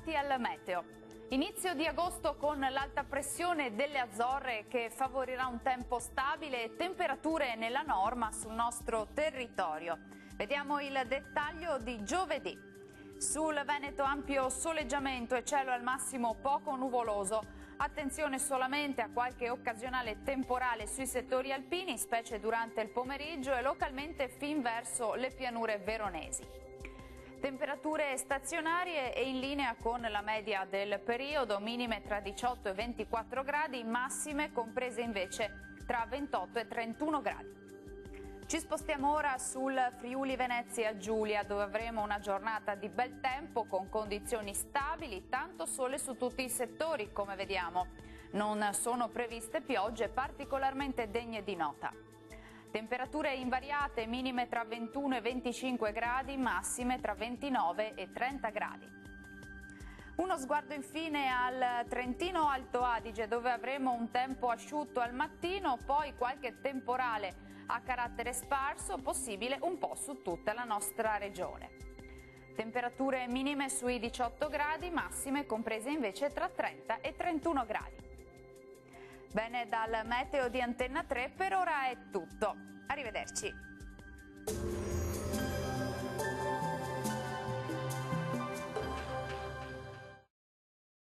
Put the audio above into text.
bentrovati al meteo. Inizio di agosto con l'alta pressione delle Azzorre che favorirà un tempo stabile e temperature nella norma sul nostro territorio. Vediamo il dettaglio di giovedì. Sul Veneto ampio soleggiamento e cielo al massimo poco nuvoloso. Attenzione solamente a qualche occasionale temporale sui settori alpini, specie durante il pomeriggio e localmente fin verso le pianure veronesi. Temperature stazionarie e in linea con la media del periodo, minime tra 18 e 24 gradi, massime comprese invece tra 28 e 31 gradi. Ci spostiamo ora sul Friuli Venezia Giulia, dove avremo una giornata di bel tempo con condizioni stabili, tanto sole su tutti i settori, come vediamo. Non sono previste piogge particolarmente degne di nota. Temperature invariate, minime tra 21 e 25 gradi, massime tra 29 e 30 gradi. Uno sguardo infine al Trentino Alto Adige, dove avremo un tempo asciutto al mattino, poi qualche temporale a carattere sparso, possibile un po' su tutta la nostra regione. Temperature minime sui 18 gradi, massime comprese invece tra 30 e 31 gradi. Bene, dal meteo di Antenna 3 per ora è tutto. Arrivederci.